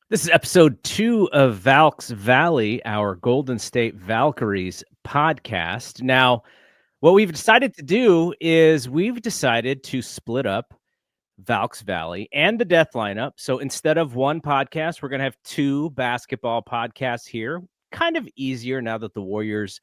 This is episode 2 of Valks Valley, our Golden State Valkyries podcast. Now, what we've decided to do is we've decided to split up Valks Valley and the Death Lineup. So instead of one podcast, we're going to have two basketball podcasts here. Kind of easier now that the Warriors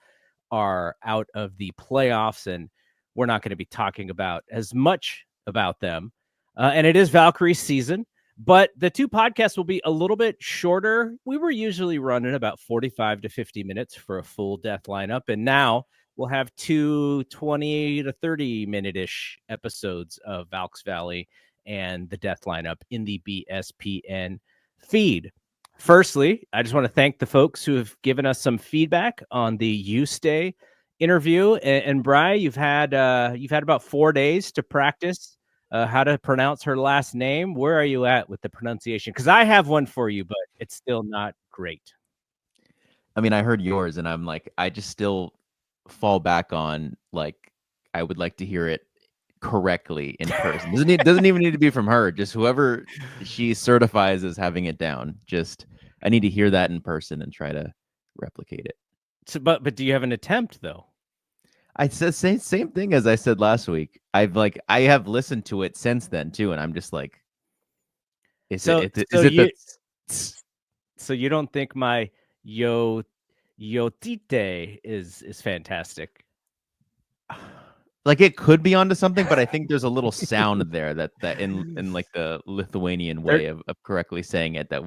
are out of the playoffs and we're not going to be talking about as much about them. And it is Valkyrie season. But the two podcasts will be a little bit shorter. We were usually running about 45 to 50 minutes for a full Death Lineup. And now we'll have two 20 to 30 minute-ish episodes of Valks Valley and the Death Lineup in the BSPN feed. Firstly, I just want to thank the folks who have given us some feedback on the You Stay interview. And Bri, you've had about 4 days to practice how to pronounce her last name. Where are you at with the pronunciation? Because I have one for you, but it's still not great. I mean, I heard yours, and I'm like, I just still fall back on like I would like to hear it correctly in person. Doesn't even need to be from her. Just whoever she certifies as having it down. Just I need to hear that in person and try to replicate it. So, but do you have an attempt though? I said same thing as I said last week. I have listened to it since then too, and I'm just like, So you don't think my Yotite is fantastic? Like it could be onto something, but I think there's a little sound there that in like the Lithuanian way of correctly saying it that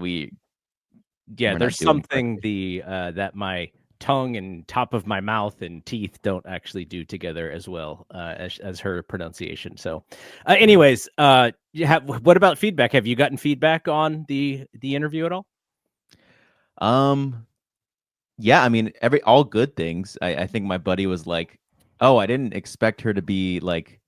there's something that my tongue and top of my mouth and teeth don't actually do together as well as her pronunciation. So anyways, what about feedback? Have you gotten feedback on the interview at all? Yeah, I mean, all good things. I think my buddy was like, oh, I didn't expect her to be like,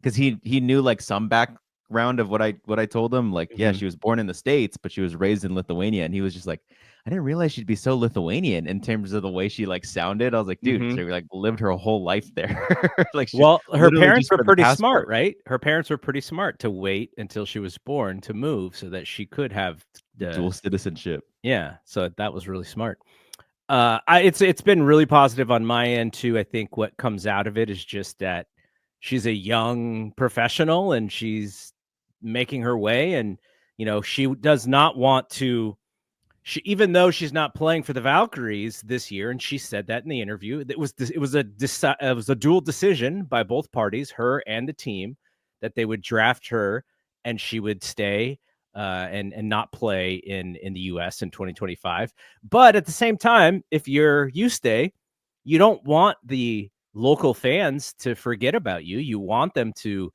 because he knew like some background of what I told him. Like, yeah, she was born in the States, but she was raised in Lithuania, and he was just like, I didn't realize she'd be so Lithuanian in terms of the way she like sounded. I was like, dude, she like lived her whole life there. Like, her parents were pretty smart, right? Her parents were pretty smart to wait until she was born to move so that she could have dual citizenship. Yeah, so that was really smart. It's been really positive on my end too. I think what comes out of it is just that she's a young professional and she's making her way, and she does not want to. Even though she's not playing for the Valkyries this year, and she said that in the interview, it was a dual decision by both parties, her and the team, that they would draft her and she would stay and not play in the U.S. in 2025. But at the same time, if you stay, you don't want the local fans to forget about you. You want them to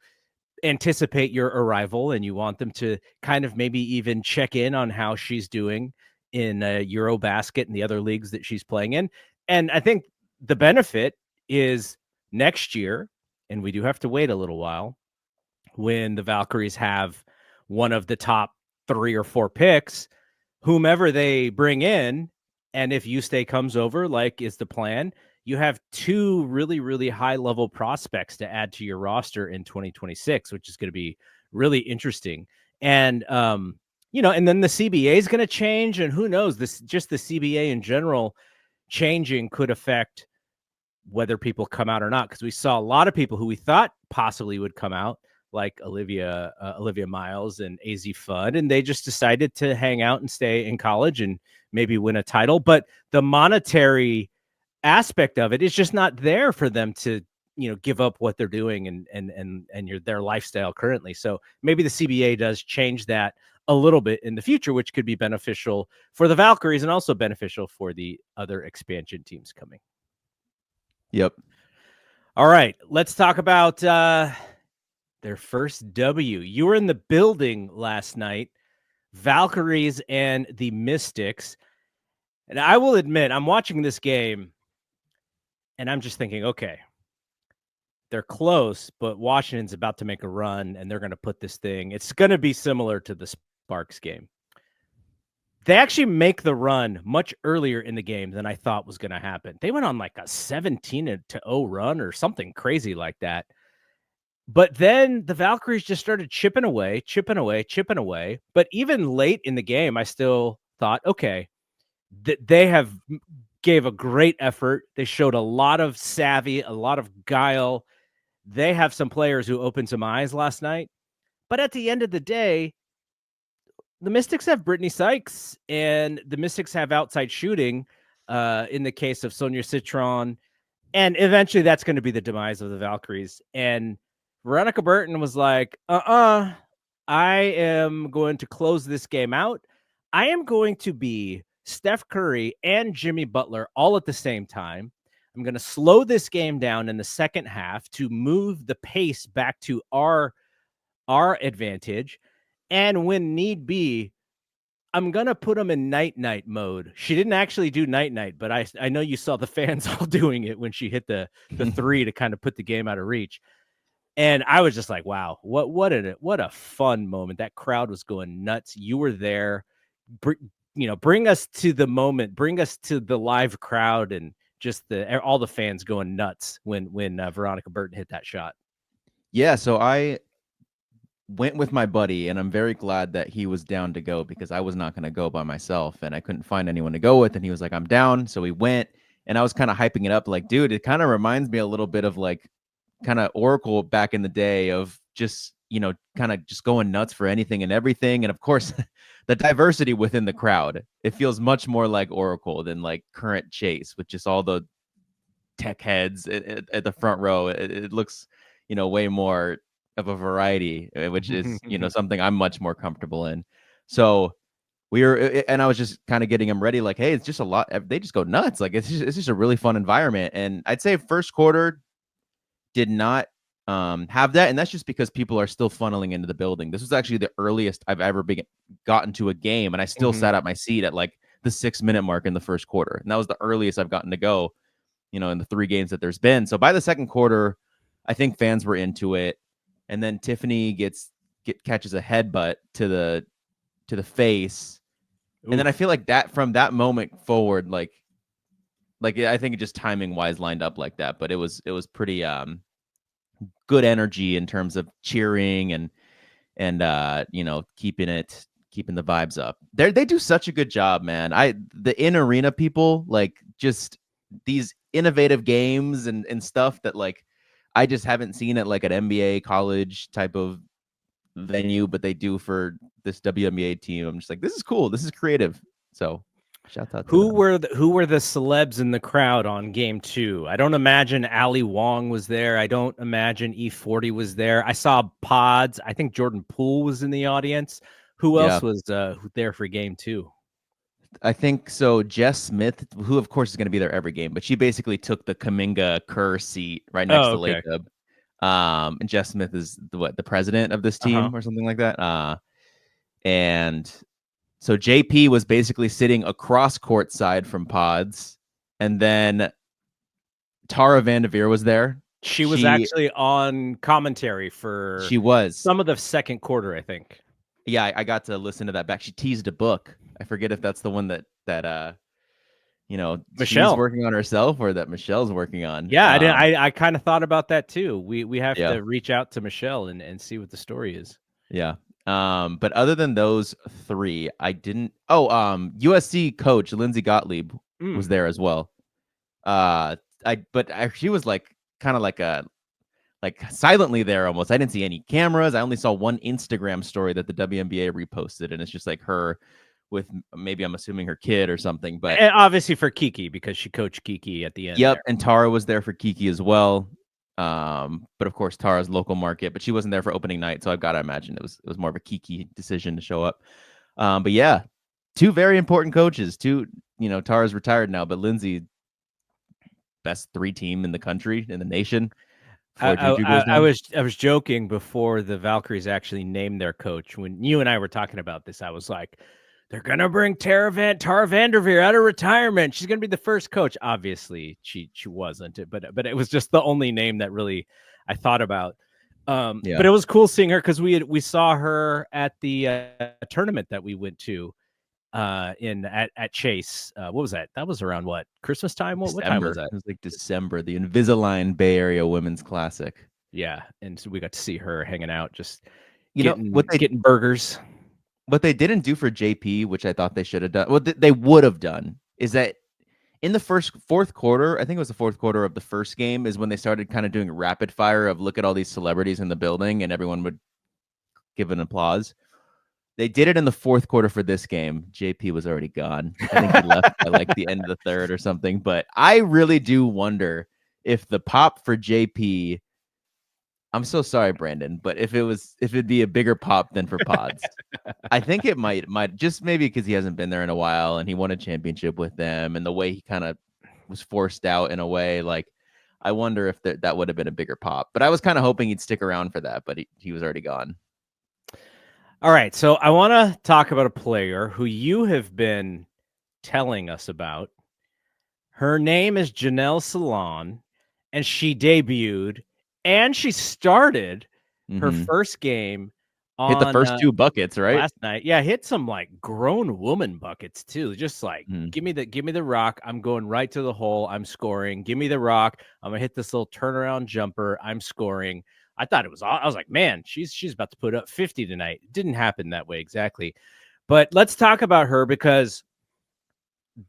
anticipate your arrival, and you want them to kind of maybe even check in on how she's doing in Eurobasket and the other leagues that she's playing in. And I think the benefit is next year, and we do have to wait a little while, when the Valkyries have one of the top 3 or 4 picks, whomever they bring in, and if Ustay comes over, like is the plan, you have 2 really, really high-level prospects to add to your roster in 2026, which is going to be really interesting. And and then the CBA is going to change, and who knows, the CBA in general changing could affect whether people come out or not, because we saw a lot of people who we thought possibly would come out, like Olivia Miles and AZ Fudd, and they just decided to hang out and stay in college and maybe win a title. But the monetary aspect of it is just not there for them to give up what they're doing and their lifestyle currently. So maybe the CBA does change that a little bit in the future, which could be beneficial for the Valkyries and also beneficial for the other expansion teams coming. Yep. All right, let's talk about their first W. You were in the building last night, Valkyries and the Mystics. And I will admit, I'm watching this game and I'm just thinking, okay, they're close, but Washington's about to make a run and they're going to put this thing. It's going to be similar to the Sparks game. They actually make the run much earlier in the game than I thought was going to happen. They went on like a 17-0 run or something crazy like that. But then the Valkyries just started chipping away, chipping away, chipping away. But even late in the game, I still thought, okay, they have gave a great effort. They showed a lot of savvy, a lot of guile. They have some players who opened some eyes last night. But at the end of the day, the Mystics have Brittany Sykes, and the Mystics have outside shooting in the case of Sonia Citron. And eventually that's going to be the demise of the Valkyries. And Veronica Burton was like, I am going to close this game out. I am going to be Steph Curry and Jimmy Butler all at the same time. I'm going to slow this game down in the second half to move the pace back to our advantage. And when need be, I'm going to put them in night-night mode. She didn't actually do night-night, but I know you saw the fans all doing it when she hit the three to kind of put the game out of reach. And I was just like, wow, what a fun moment. That crowd was going nuts. You were there. Bring us to the moment, bring us to the live crowd and just all the fans going nuts when Veronica Burton hit that shot. Yeah, so I went with my buddy, and I'm very glad that he was down to go because I was not going to go by myself, and I couldn't find anyone to go with. And he was like, I'm down. So we went, and I was kind of hyping it up like, dude, it kind of reminds me a little bit of like kind of Oracle back in the day of just, kind of just going nuts for anything and everything. And of course, the diversity within the crowd, it feels much more like Oracle than like current Chase with just all the tech heads at the front row. It looks, way more of a variety, which is, something I'm much more comfortable in. So and I was just kind of getting them ready. Like, hey, it's just a lot. They just go nuts. Like it's just a really fun environment. And I'd say first quarter did not have that. And that's just because people are still funneling into the building. This was actually the earliest I've ever gotten to a game. And I still sat at my seat at like the 6-minute mark in the first quarter. And that was the earliest I've gotten to go, in the 3 games that there's been. So by the second quarter, I think fans were into it. And then Tiffany catches a headbutt to the face. Oof. And then I feel like that from that moment forward, like I think it just timing wise lined up like that. But it was pretty good energy in terms of cheering and keeping the vibes up. They do such a good job, man. The in arena people, like just these innovative games and stuff that like I just haven't seen at like an NBA college type of venue, but they do for this WNBA team. I'm just like, this is cool. This is creative. So shout out to who them. were the celebs in the crowd on game 2? I don't imagine Ali Wong was there. I don't imagine E40 was there. I saw Pods. I think Jordan Poole was in the audience. Who else was there for game 2? I think so. Jess Smith, who of course is going to be there every game, but she basically took the Kaminga Kerr seat right next to Lacob. And Jess Smith is the president of this team or something like that. And so JP was basically sitting across courtside from Pods, and then Tara Vanderveer was there. She was actually on commentary for some of the second quarter, I think. Yeah, I got to listen to that back. She teased a book. I forget if that's the one that Michelle she's working on herself or that Michelle's working on. Yeah, I kind of thought about that too. We have to reach out to Michelle and see what the story is. Yeah. But other than those 3, I didn't. USC coach Lindsay Gottlieb was there as well. She was like kind of like silently there almost. I didn't see any cameras. I only saw one Instagram story that the WNBA reposted, and it's just like her with maybe I'm assuming her kid or something. But and obviously for Kiki because she coached Kiki at the end. Yep, and Tara was there for Kiki as well. But of course Tara's local market, but she wasn't there for opening night, so I've got to imagine it was more of a Kiki decision to show up. But yeah, 2 very important coaches. Tara's retired now, but Lindsay, best 3 team in the country, in the nation. I was joking before the Valkyries actually named their coach. When you and I were talking about this, I was like, they're going to bring Tara Vanderveer out of retirement. She's going to be the first coach. Obviously, she wasn't, but it was just the only name that really I thought about. But it was cool seeing her because we saw her at the tournament that we went to at Chase. What was that? That was around what? Christmas time? What time was that? It was like December, the Invisalign Bay Area Women's Classic. Yeah, and so we got to see her hanging out, just You know getting burgers. what they didn't do for JP, which I thought they should have done. What they would have done is that in the fourth quarter, I think it was the fourth quarter of the first game, is when they started kind of doing rapid fire of look at all these celebrities in the building, and everyone would give an applause. They did it in the fourth quarter for this game. JP was already gone. I think he left by like the end of the third or something. But I really do wonder if the pop for JP. I'm so sorry, Brandon, but if it'd be a bigger pop than for Pods. I think it might just maybe because he hasn't been there in a while and he won a championship with them, and the way he kind of was forced out in a way, like I wonder if that would have been a bigger pop. But I was kind of hoping he'd stick around for that, but he was already gone. All right, so I want to talk about a player who you have been telling us about. Her name is Janelle Salaün, and she debuted and she started her first game on hit the first two buckets, right? Last night. Yeah, hit some like grown woman buckets too. Just like give me the rock. I'm going right to the hole. I'm scoring. Give me the rock. I'm gonna hit this little turnaround jumper. I'm scoring. I thought it was. I was like, man, she's about to put up 50 tonight. It didn't happen that way exactly, but let's talk about her because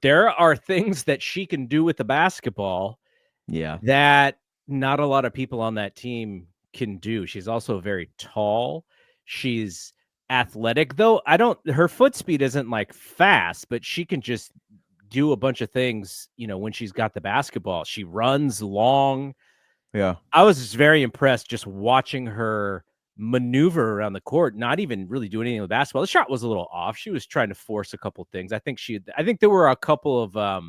there are things that she can do with the basketball. Yeah, that not a lot of people on that team can do. She's also very tall. She's athletic, though. Her foot speed isn't like fast, but she can just do a bunch of things, when she's got the basketball. She runs long. Yeah. I was just very impressed just watching her maneuver around the court, not even really doing anything with basketball. The shot was a little off. She was trying to force a couple things. I think there were a couple of,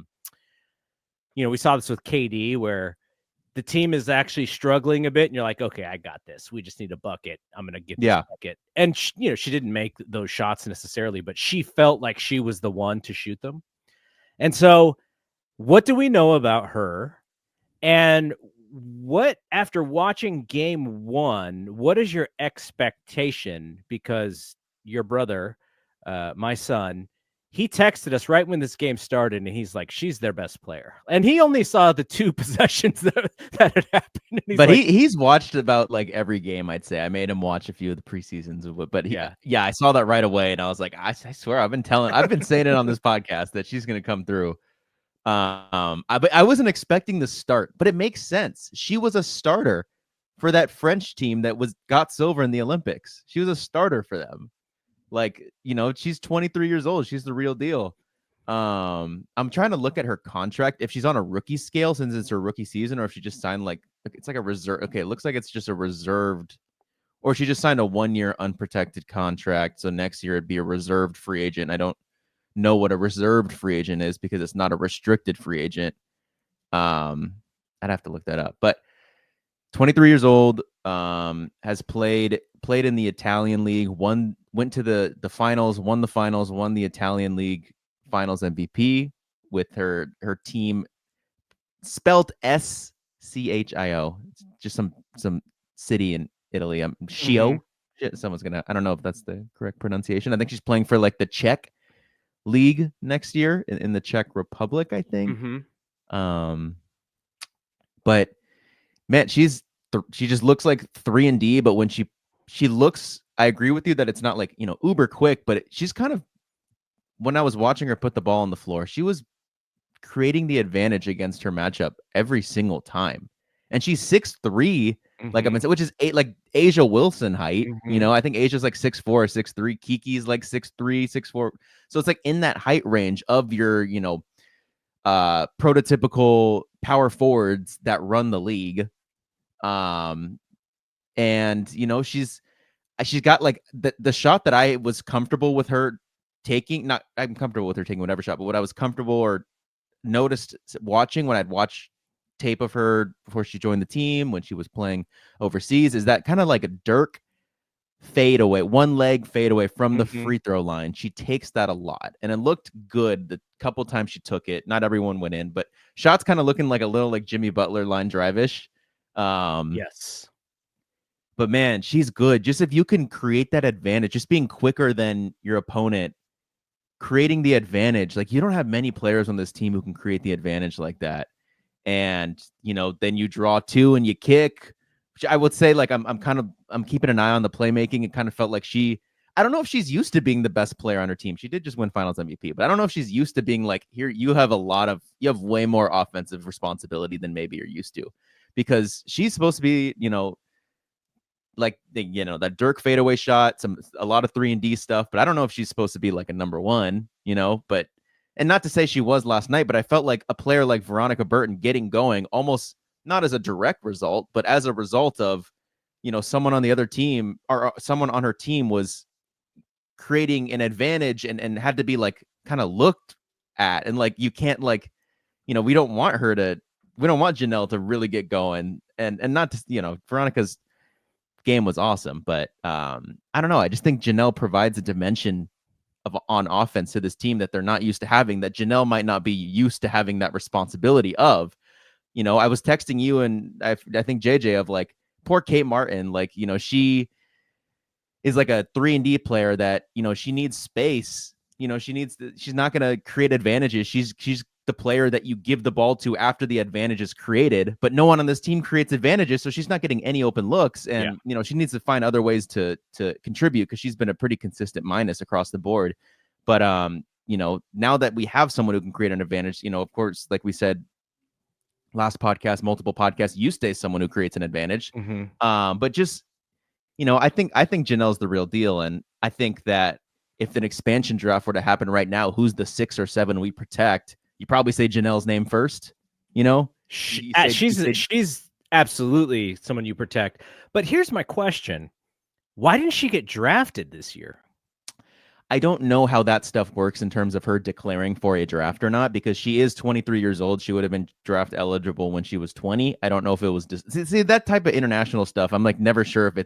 we saw this with KD where the team is actually struggling a bit and you're like, okay, I got this. We just need a bucket. I'm going to get this bucket. And she didn't make those shots necessarily, but she felt like she was the one to shoot them. And so what do we know about her? And what, after watching game one, what is your expectation? Because your brother, my son, he texted us right when this game started, and he's like, she's their best player. And he only saw the two possessions that had happened. But like, he's watched about like every game, I'd say. I made him watch a few of the preseasons of it. But yeah, I saw that right away, and I was like, I swear, I've been saying it on this podcast that she's going to come through. But I wasn't expecting the start, but it makes sense. She was a starter for that French team that got silver in the Olympics. She was a starter for them. Like, she's 23 years old. She's the real deal. I'm trying to look at her contract. If she's on a rookie scale since it's her rookie season, or if she just signed it's like a reserve. Okay, it looks like it's just a reserved, or she just signed a 1-year unprotected contract. So next year it'd be a reserved free agent. I don't know what a reserved free agent is because it's not a restricted free agent. I'd have to look that up. But 23 years old, has played in the Italian league, went to the finals, won the Italian league finals MVP with her team, spelled SCHIO. It's just some city in Italy. Schio. Someone's gonna, I don't know if that's the correct pronunciation. I think she's playing for like the Czech league next year in the Czech Republic, I think. But man, she just looks like 3-and-D, but when she looks, I agree with you that it's not like, uber quick, but she's kind of, when I was watching her put the ball on the floor, she was creating the advantage against her matchup every single time. And she's 6'3", like I've been saying, which is like Asia Wilson height. I think Asia's like 6'4", 6'3". Kiki's like 6'3", 6'4". So it's like in that height range of your, prototypical power forwards that run the league. And she's got like the shot that I was comfortable with her taking. Not I'm comfortable with her taking whatever shot, but what I was comfortable or noticed watching when I'd watch tape of her before she joined the team when she was playing overseas is that kind of like a Dirk fade away, one leg fade away from the free throw line. She takes that a lot, and it looked good the couple times she took it. Not everyone went in, but shots kind of looking like a little like Jimmy Butler line drive-ish. Yes. But man, she's good. Just if you can create that advantage, just being quicker than your opponent, creating the advantage. Like, you don't have many players on this team who can create the advantage like that. And, then you draw two and you kick, I would say like I'm keeping an eye on the playmaking. It kind of felt like I don't know if she's used to being the best player on her team. She did just win Finals MVP, but I don't know if she's used to being like, here you have way more offensive responsibility than maybe you're used to, because she's supposed to be, like that Dirk fadeaway shot, a lot of 3-and-D stuff, but I don't know if she's supposed to be like a number one, but and not to say she was last night, but I felt like a player like Veronica Burton getting going almost not as a direct result, but as a result of, someone on the other team or someone on her team was creating an advantage and had to be like kind of looked at. And like, you can't like, we don't want Janelle to really get going and not to, Veronica's game was awesome, but I don't know. I just think Janelle provides a dimension on offense to this team that they're not used to having, that Janelle might not be used to having that responsibility of. I was texting you and I think JJ of like, poor Kate Martin, like, she is like a 3-and-D player that, she needs space. She's not going to create advantages. She's the player that you give the ball to after the advantage is created, but no one on this team creates advantages. So she's not getting any open looks. And, she needs to find other ways to contribute, because she's been a pretty consistent minus across the board. But, now that we have someone who can create an advantage, of course, like we said, last podcast, multiple podcasts, you stay someone who creates an advantage. But just, I think Janelle's the real deal. And I think that if an expansion draft were to happen right now, who's the 6 or 7 we protect? You probably say Janelle's name first, she's absolutely someone you protect. But here's my question. Why didn't she get drafted this year? I don't know how that stuff works in terms of her declaring for a draft or not, because she is 23 years old. She would have been draft eligible when she was 20. I don't know if it was see that type of international stuff. I'm like never sure of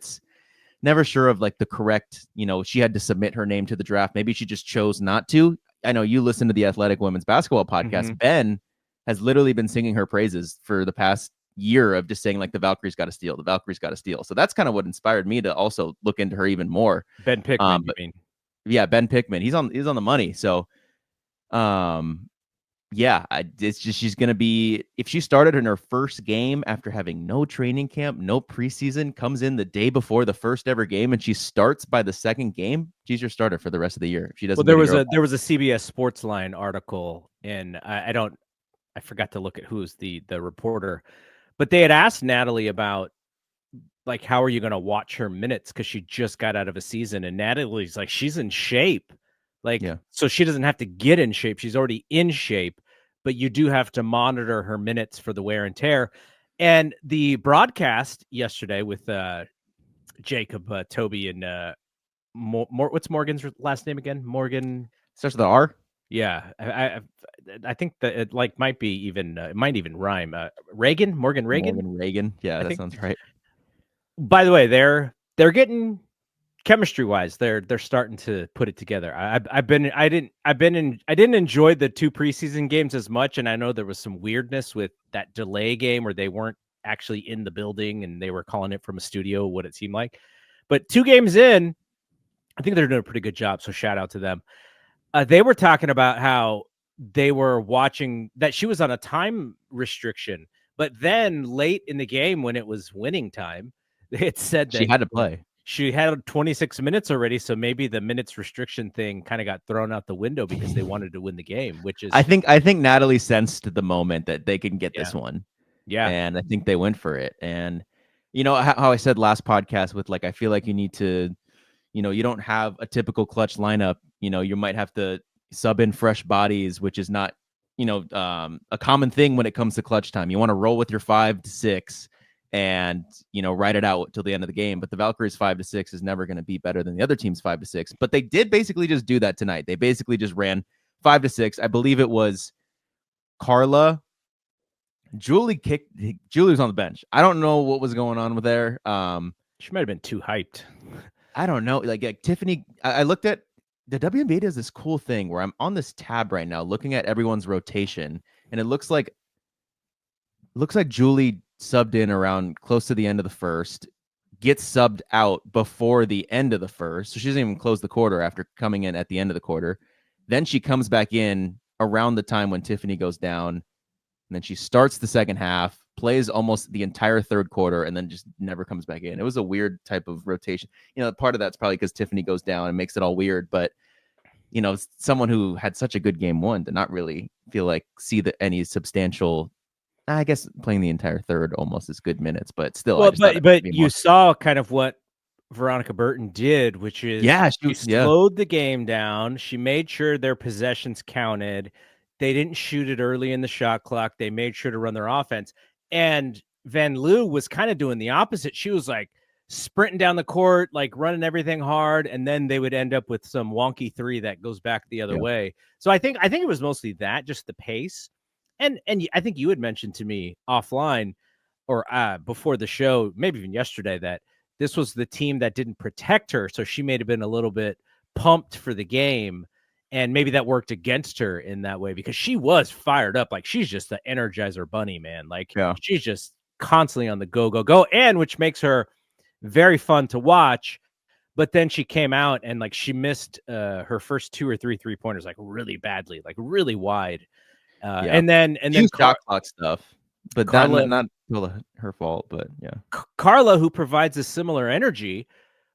like the correct, she had to submit her name to the draft. Maybe she just chose not to. I know you listen to the Athletic Women's Basketball podcast. Ben has literally been singing her praises for the past year of just saying like the Valkyries got to steal. The Valkyries got to steal. So that's kind of what inspired me to also look into her even more. Ben Pickman, you mean? Yeah, Ben Pickman. He's on the money. So, yeah, it's just she's gonna be, if she started in her first game after having no training camp, no preseason, comes in the day before the first ever game, and she starts by the second game, she's your starter for the rest of the year. If she doesn't. Well, there was a CBS Sportsline article, and I forgot to look at who's the reporter, but they had asked Natalie about, like, how are you going to watch her minutes? Because she just got out of a season, and Natalie's like, she's in shape. Like, so she doesn't have to get in shape. She's already in shape, but you do have to monitor her minutes for the wear and tear. And the broadcast yesterday with Jacob, Toby, and what's Morgan's last name again? Morgan starts with the R. Yeah, I think that it like might be even it might even rhyme. Morgan Reagan. Yeah, that sounds right. By the way, they're getting chemistry wise. They're starting to put it together. I didn't enjoy the 2 preseason games as much, and I know there was some weirdness with that delay game where they weren't actually in the building and they were calling it from a studio, what it seemed like. But 2 games in, I think they're doing a pretty good job. So shout out to them. They were talking about how they were watching that she was on a time restriction, but then late in the game when it was winning time, it said that she had to play. She had 26 minutes already, so maybe the minutes restriction thing kind of got thrown out the window because they wanted to win the game, which is... I think Natalie sensed the moment that they can get this one. Yeah. And I think they went for it. And, how I said last podcast with, like, I feel like you need to, you don't have a typical clutch lineup. You might have to sub in fresh bodies, which is not, a common thing when it comes to clutch time. You want to roll with your 5 to 6 and, ride it out till the end of the game. But the Valkyries 5 to 6 is never going to be better than the other team's 5 to 6. But they did basically just do that tonight. They basically just ran 5 to 6. I believe it was Carla. Julie was on the bench. I don't know what was going on with there. She might have been too hyped. I don't know. Like Tiffany, I looked at the WNBA does this cool thing where I'm on this tab right now looking at everyone's rotation, and it looks like Julie subbed in around close to the end of the first, gets subbed out before the end of the first. So she doesn't even close the quarter after coming in at the end of the quarter. Then she comes back in around the time when Tiffany goes down. and then she starts the second half, plays almost the entire third quarter, and then just never comes back in. It was a weird type of rotation. Part of that's probably because Tiffany goes down and makes it all weird, but someone who had such a good game one to not really feel like any substantial. I guess playing the entire third almost is good minutes, but still. Well, but you saw kind of what Veronica Burton did, which is she slowed the game down. She made sure their possessions counted. They didn't shoot it early in the shot clock. They made sure to run their offense. And Van Loo was kind of doing the opposite. She was like sprinting down the court, like running everything hard, and then they would end up with some wonky three that goes back the other way. So I think it was mostly that, just the pace. And I think you had mentioned to me offline or before the show, maybe even yesterday, that this was the team that didn't protect her. So she may have been a little bit pumped for the game. And maybe that worked against her in that way because she was fired up. Like she's just the Energizer Bunny, man. Like she's just constantly on the go, go, go. And which makes her very fun to watch. But then she came out and like she missed her first 2 or 3 3-pointers like really badly, like really wide. And then shot clock stuff, but Carla, not her fault. But Carla, who provides a similar energy,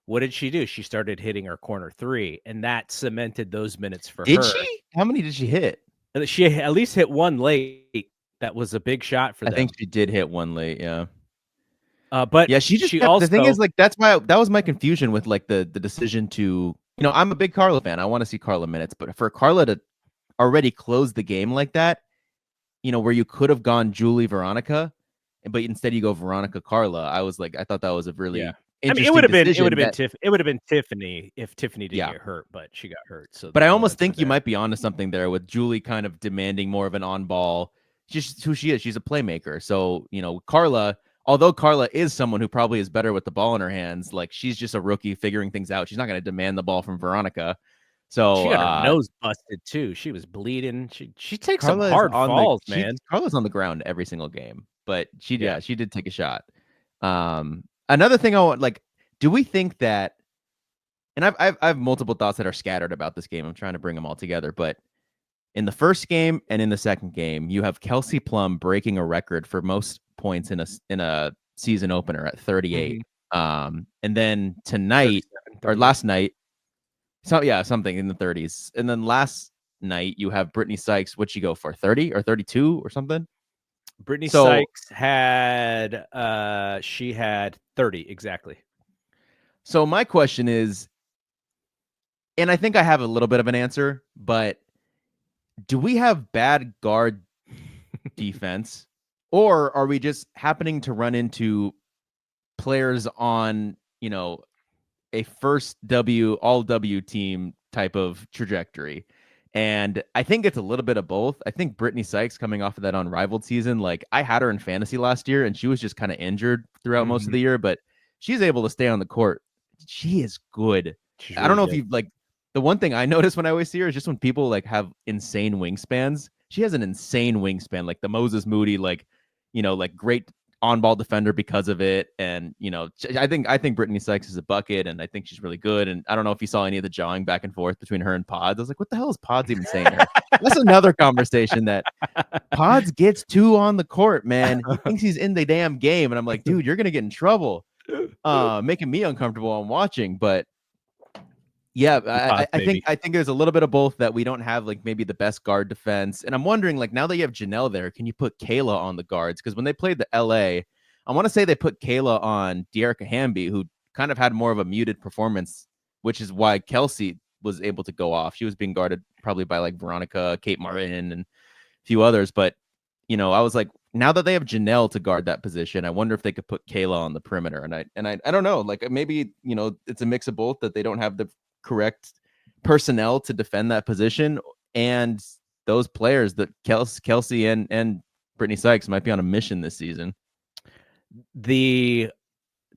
what did she do? She started hitting her corner three, and that cemented those minutes for her. Did she? How many did she hit? She at least hit one late. That was a big shot for them. I think she did hit one late. Yeah. But she also, the thing is, like, that's why that was my confusion with like the decision to, I'm a big Carla fan. I want to see Carla minutes, but for Carla to already close the game like that, where you could have gone Julie Veronica, but instead you go Veronica Carla. I was like, I thought that was a really interesting it would have been Tiffany if Tiffany didn't get hurt, but she got hurt. So, but I almost think you might be onto something there with Julie kind of demanding more of an on ball. Just who she is. She's a playmaker. So Carla. Although Carla is someone who probably is better with the ball in her hands, like she's just a rookie figuring things out. She's not going to demand the ball from Veronica. So she got her nose busted too. She was bleeding. She takes some hard falls, man. Carla's on the ground every single game, but she did take a shot. Another thing I want, like, do we think that? And I have multiple thoughts that are scattered about this game. I'm trying to bring them all together, but in the first game and in the second game, you have Kelsey Plum breaking a record for most points in a season opener at 38. And then tonight or last night, something in the 30s. And then last night you have Brittany Sykes. What'd she go for? 30 or 32 or something? Brittany Sykes had she had 30 exactly. So my question is, and I think I have a little bit of an answer, but do we have bad guard defense? Or are we just happening to run into players on, a first all W team type of trajectory? And I think it's a little bit of both. I think Brittany Sykes coming off of that unrivaled season, like I had her in fantasy last year and she was just kind of injured throughout most of the year, but she's able to stay on the court. She is good. I don't know if you've like, the one thing I notice when I always see her is just when people like have insane wingspans. She has an insane wingspan, like the Moses Moody, like great on-ball defender because of it. And, I think Brittany Sykes is a bucket and I think she's really good. And I don't know if you saw any of the jawing back and forth between her and Pods. I was like, what the hell is Pods even saying here? That's another conversation that Pods gets too on the court, man. He thinks he's in the damn game. And I'm like, dude, you're going to get in trouble. Making me uncomfortable on watching. But yeah, I think there's a little bit of both, that we don't have like maybe the best guard defense. And I'm wondering, like, now that you have Janelle there, can you put Kayla on the guards? Because when they played the LA, I want to say they put Kayla on Dearica Hamby, who kind of had more of a muted performance, which is why Kelsey was able to go off. She was being guarded probably by like Veronica, Kate Martin, and a few others. But I was like, now that they have Janelle to guard that position, I wonder if they could put Kayla on the perimeter. And I don't know, like maybe it's a mix of both, that they don't have the correct personnel to defend that position, and those players that Kelsey and Brittany Sykes might be on a mission this season. The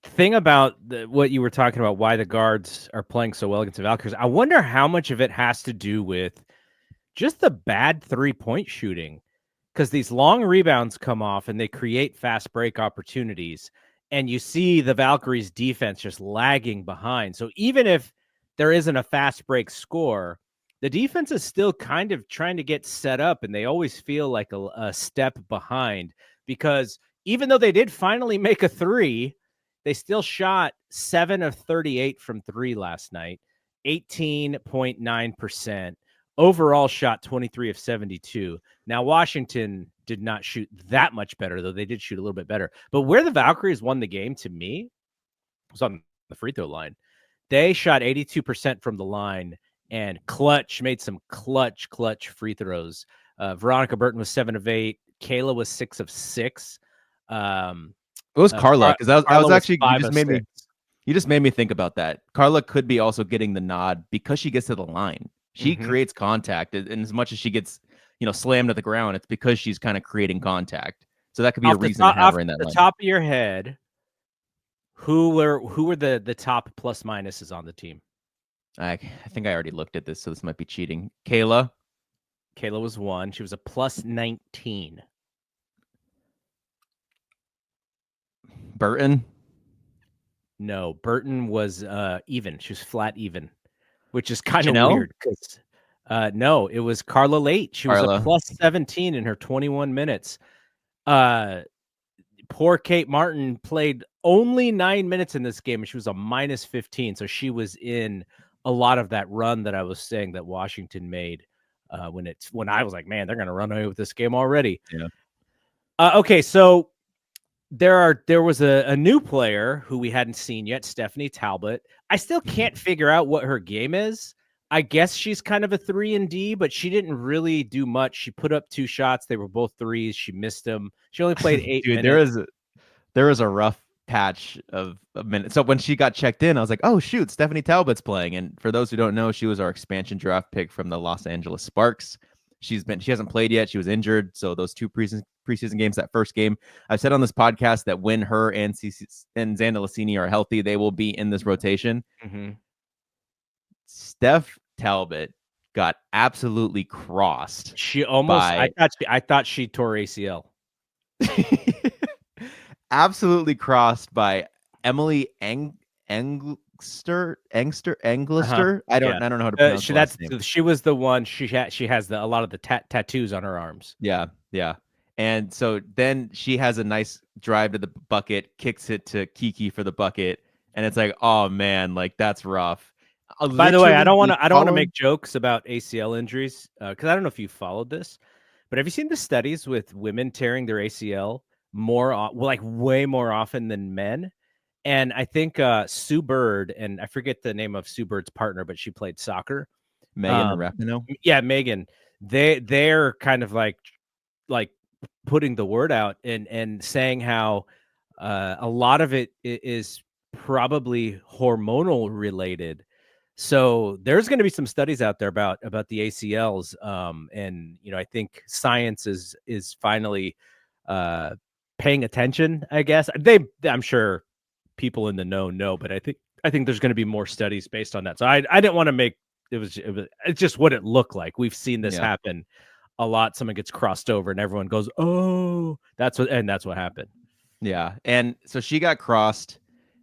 thing about what you were talking about, why the guards are playing so well against the Valkyries, I wonder how much of it has to do with just the bad 3-point shooting, because these long rebounds come off and they create fast break opportunities, and you see the Valkyries defense just lagging behind. So even if there isn't a fast break score, the defense is still kind of trying to get set up, and they always feel like a step behind, because even though they did finally make a three, they still shot 7 of 38 from three last night, 18.9%. Overall shot 23 of 72. Now, Washington did not shoot that much better, though they did shoot a little bit better. But where the Valkyries won the game, to me, was on the free throw line. They shot 82% from the line, and made some clutch free throws. Veronica Burton was 7 of 8. Kayla was 6 of 6. It was Carla, because I was actually you just made me think about that. Carla could be also getting the nod because she gets to the line. She creates contact, and as much as she gets, slammed to the ground, it's because she's kind of creating contact. So that could be a reason to have her in that line. Off the top of your head, who were the top plus minuses on the team? I think I already looked at this, so this might be cheating. Kayla was 1. She was a plus 19. Burton? No, Burton was even. She was flat even, which is kind of weird because no, it was Carla Late. She was a plus 17 in her 21 minutes. Poor Kate Martin played only 9 minutes in this game, and she was a minus 15. So she was in a lot of that run that I was saying that Washington made when I was like, man, they're going to run away with this game already. Yeah. Okay, so there was a new player who we hadn't seen yet, Stephanie Talbot. I still can't figure out what her game is. I guess she's kind of a 3-and-D, but she didn't really do much. She put up 2 shots. They were both threes. She missed them. She only played 8 minutes. There was a rough patch of a minute. So when she got checked in, I was like, oh, shoot, Stephanie Talbot's playing. And for those who don't know, she was our expansion draft pick from the Los Angeles Sparks. She hasn't played yet. She was injured. So those 2 preseason games, that first game, I've said on this podcast that when her and Xanda Lasini are healthy, they will be in this rotation. Steph Talbot got absolutely crossed. She almost, I thought she tore ACL. Absolutely crossed by Emily Englister. I don't know how to pronounce that name. She was the one. She has a lot of the tattoos on her arms. Yeah. And so then she has a nice drive to the bucket, kicks it to Kiki for the bucket, and it's like, oh man, like that's rough. By the way, I don't want to make jokes about ACL injuries because I don't know if you followed this, but have you seen the studies with women tearing their ACL way more often than men? And I think Sue Bird, and I forget the name of Sue Bird's partner, but she played soccer. Megan Rapinoe. Yeah, Megan. They're kind of like putting the word out and saying how a lot of it is probably hormonal related. So there's going to be some studies out there about the ACLs, and I think science is finally paying attention. I guess I'm sure people in the know, but I think there's going to be more studies based on that. So I didn't want to make it's just what it looked like. We've seen this happen a lot. Someone gets crossed over and everyone goes, oh, that's what happened. Yeah, and so she got crossed.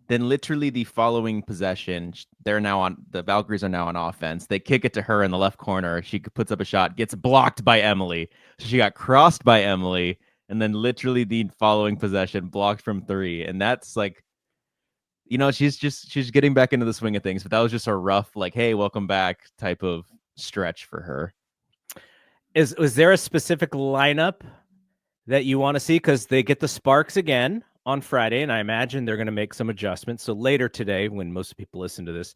Then literally the following possession, the Valkyries are now on offense. They kick it to her in the left corner. She puts up a shot, gets blocked by Emily. So she got crossed by Emily, and then literally the following possession blocked from 3. And that's like, she's getting back into the swing of things. But that was just a rough, like, hey, welcome back type of stretch for her. Was there a specific lineup that you want to see? Because they get the Sparks again on Friday, and I imagine they're going to make some adjustments. So later today, when most people listen to this,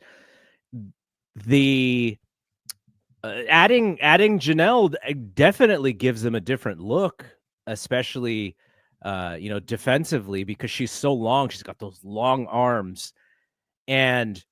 the adding Janelle definitely gives them a different look, especially defensively, because she's so long. She's got those long arms, and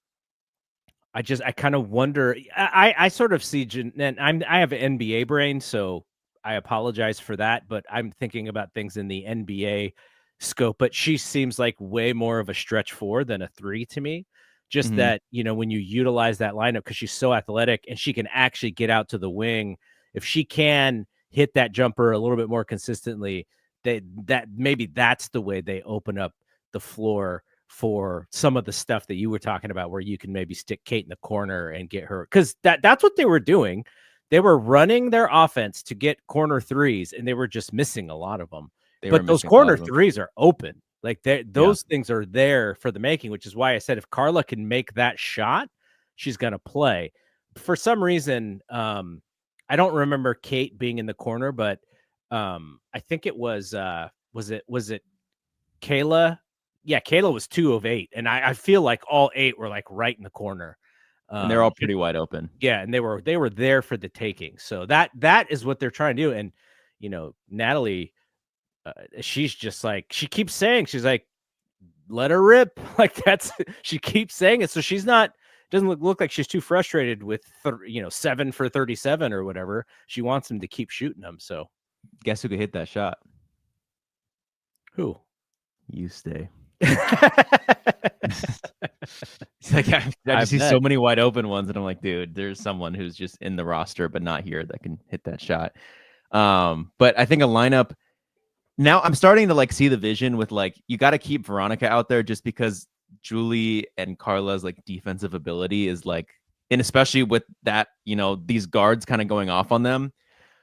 I kind of wonder. I sort of see and I have an NBA brain, so I apologize for that, but I'm thinking about things in the NBA scope. But she seems like way more of a stretch 4 than a 3 to me. Just that, when you utilize that lineup, because she's so athletic and she can actually get out to the wing. If she can hit that jumper a little bit more consistently, that maybe that's the way they open up the floor for some of the stuff that you were talking about, where you can maybe stick Kate in the corner and get her, because that's what they were doing. They were running their offense to get corner threes, and they were just missing a lot of them. But those corner threes are open. Like those things are there for the making, which is why I said if Carla can make that shot, she's going to play. For some reason, I don't remember Kate being in the corner, but I think it was it Kayla? Yeah, Kayla was 2 of 8, and I feel like all 8 were like right in the corner. And they're all pretty wide open. Yeah, and they were there for the taking. So that is what they're trying to do. And Natalie, she's just like, she keeps saying, she's like, let her rip. Like she keeps saying it. So she's not, doesn't look like she's too frustrated with 7 for 37 or whatever. She wants them to keep shooting them. So guess who could hit that shot? Who? You stay. It's like I just see so many wide open ones, and I'm like, dude, there's someone who's just in the roster but not here that can hit that shot. But I think a lineup now, I'm starting to like see the vision with like, you got to keep Veronica out there just because Julie and Carla's like defensive ability is like, and especially with that, these guards kind of going off on them.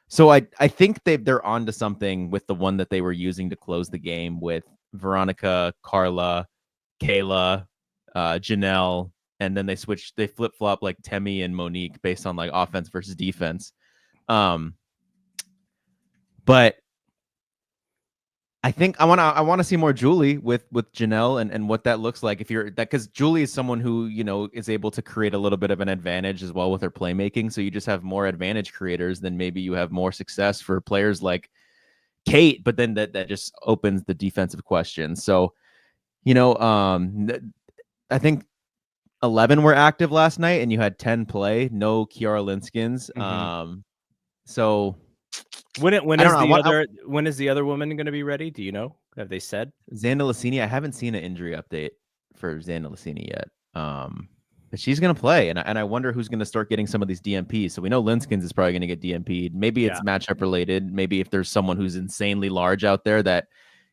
So I think they're onto something with the one that they were using to close the game with Veronica, Carla, Kayla, Janelle, and then they flip-flop like Temi and Monique based on like offense versus defense. But I think I want to see more Julie with Janelle and what that looks like, if you're that, because Julie is someone who is able to create a little bit of an advantage as well with her playmaking. So you just have more advantage creators, then maybe you have more success for players like Kate, but then that just opens the defensive question. So I think 11 were active last night, and you had 10 play. No Kiara Linskins. Mm-hmm. So when is the other woman going to be ready? Do you know? Have they said? Xanda Lassini? I haven't seen an injury update for Xanda Lassini yet. But she's going to play, and I wonder who's going to start getting some of these DMPs. So we know Linskins is probably going to get DMP'd. Maybe it's matchup related. Maybe if there's someone who's insanely large out there that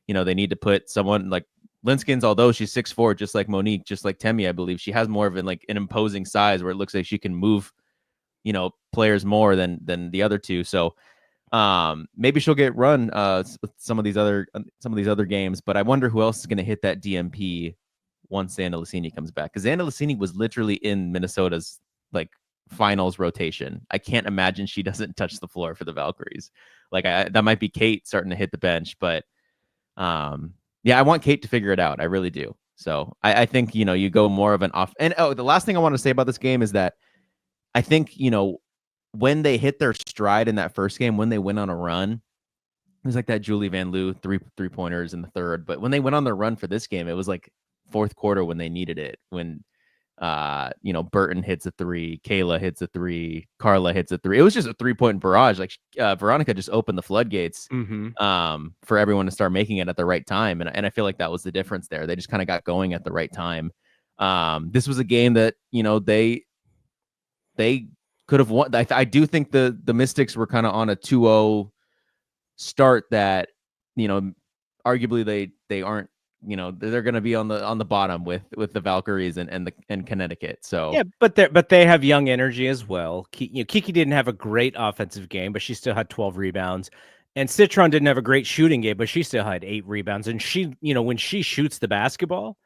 they need to put someone like Linskins, although she's 6'4", just like Monique, just like Temi, I believe she has more of an imposing size where it looks like she can move, players more than the other two. So maybe she'll get run some of these other games. But I wonder who else is going to hit that DMP once Xanda Lassini comes back, because Xanda Lassini was literally in Minnesota's like finals rotation. I can't imagine she doesn't touch the floor for the Valkyries. Like that might be Kate starting to hit the bench, but yeah, I want Kate to figure it out. I really do. So I think, you go more of an off. And the last thing I want to say about this game is that I think, when they hit their stride in that first game, when they went on a run, it was like that Julie Van Loo three-pointers in the third. But when they went on their run for this game, it was like fourth quarter when they needed it. When Burton hits a 3, Kayla hits a 3, Carla hits a 3. It was just a 3-point barrage. Like Veronica just opened the floodgates for everyone to start making it at the right time. And I feel like that was the difference there. They just kind of got going at the right time. This was a game that, they could have won. I do think the Mystics were kind of on a 2-0 start that, arguably they aren't, they're going to be on the bottom with the Valkyries and Connecticut. So yeah, but they have young energy as well. Kiki didn't have a great offensive game, but she still had 12 rebounds. And Citron didn't have a great shooting game, but she still had 8 rebounds. And she, when she shoots the basketball,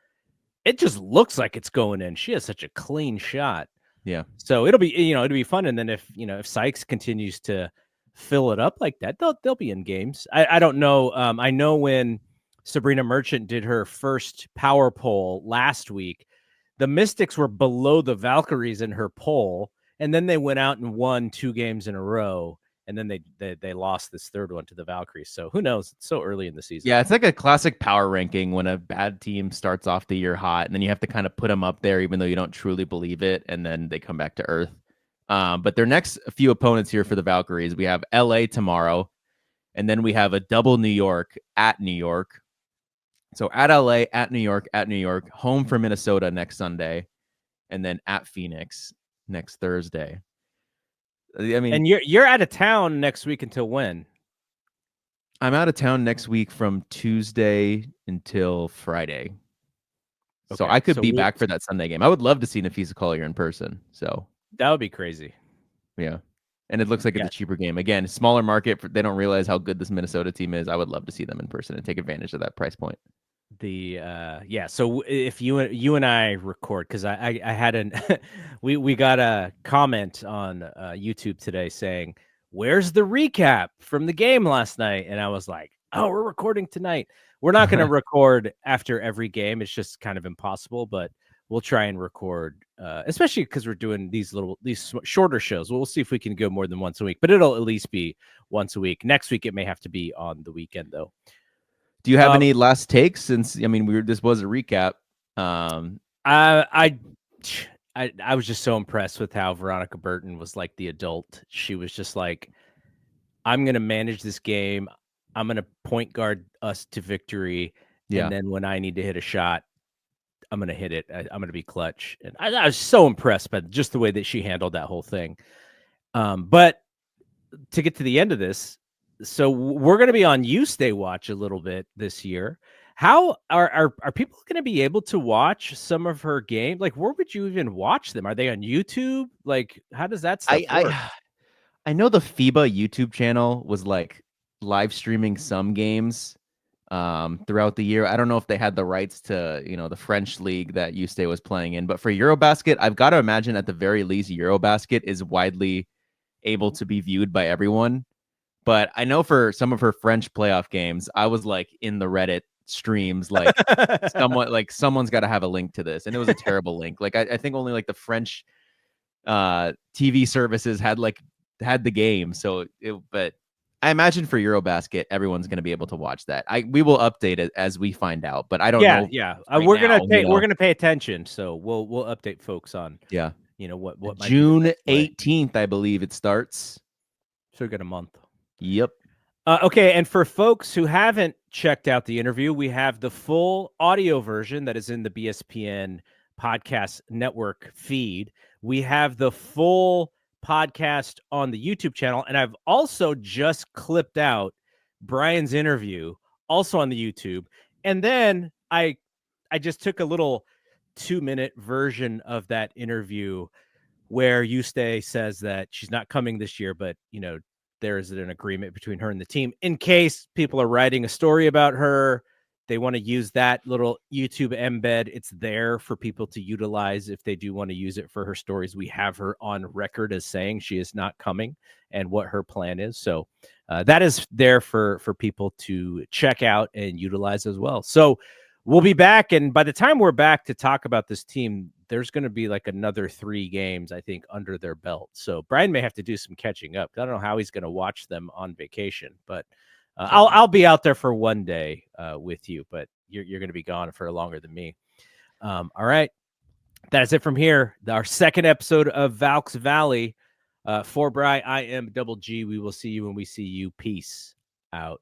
it just looks like it's going in. She has such a clean shot. Yeah. So it'll be fun. And then if Sykes continues to fill it up like that, they'll be in games. I don't know. I know when Sabrina Merchant did her first power poll last week, the Mystics were below the Valkyries in her poll, and then they went out and won 2 games in a row, and then they lost this third one to the Valkyries. So who knows? It's so early in the season. Yeah, it's like a classic power ranking when a bad team starts off the year hot, and then you have to kind of put them up there even though you don't truly believe it, and then they come back to earth. But their next few opponents here for the Valkyries, we have LA tomorrow, and then we have a double New York at New York. So at LA, at New York, home for Minnesota next Sunday, and then at Phoenix next Thursday. I mean, and you're out of town next week until when? I'm out of town next week from Tuesday until Friday. So Okay, I could so be back for that Sunday game. I would love to see Nafisa Collier in person. So that would be crazy. yeah. And it looks like it's a cheaper game. Again, smaller market. They don't realize how good this Minnesota team is. I would love to see them in person and take advantage of that price point. So if you and I record, because I had an we got a comment on YouTube today saying, where's the recap from the game last night? And I was like, oh, we're recording tonight. We're not going to record after every game. It's just kind of impossible, but we'll try and record, especially because we're doing these shorter shows. We'll see if we can go more than once a week, but it'll at least be once a week. Next week, it may have to be on the weekend, though. Do you have any last takes? Since this was a recap. I was just so impressed with how Veronica Burton was like the adult. She was just like, I'm going to manage this game. I'm going to point guard us to victory. Yeah. And then when I need to hit a shot, I'm going to hit it. I'm going to be clutch. And I was so impressed by just the way that she handled that whole thing. But to get to the end of this, so we're going to be on You Stay Watch a little bit this year. How are people going to be able to watch some of her games? Like, where would you even watch them? Are they on YouTube? Like, how does that stuff work? I know the FIBA YouTube channel was like live streaming some games throughout the year. I don't know if they had the rights to, the French league that You Stay was playing in, but for Eurobasket, I've got to imagine at the very least Eurobasket is widely able to be viewed by everyone. But I know for some of her French playoff games, I was like in the Reddit streams, like someone's got to have a link to this, and it was a terrible link. Like I think only like the French TV services had the game. But I imagine for Eurobasket, everyone's going to be able to watch that. We will update it as we find out, but I don't know. Yeah. We're gonna pay attention, so we'll update folks on. Yeah. What June 18th, I believe it starts. So we got a month. Yep. Okay, and for folks who haven't checked out the interview, we have the full audio version that is in the BSPN podcast network feed. We have the full podcast on the YouTube channel, and I've also just clipped out Brian's interview also on the YouTube. And then I just took a little 2-minute version of that interview where You Stay says that she's not coming this year, but there is an agreement between her and the team in case people are writing a story about her. They want to use that little YouTube embed. It's there for people to utilize if they do want to use it for her stories. We have her on record as saying she is not coming and what her plan is. So that is there for people to check out and utilize as well. So we'll be back. And by the time we're back to talk about this team, there's going to be like another 3 games, I think, under their belt. So Brian may have to do some catching up. I don't know how he's going to watch them on vacation, but I'll be out there for one day with you, but you're going to be gone for longer than me. All right. That's it from here. Our second episode of Valks Valley. For Bri, I am Double G. We will see you when we see you. Peace out.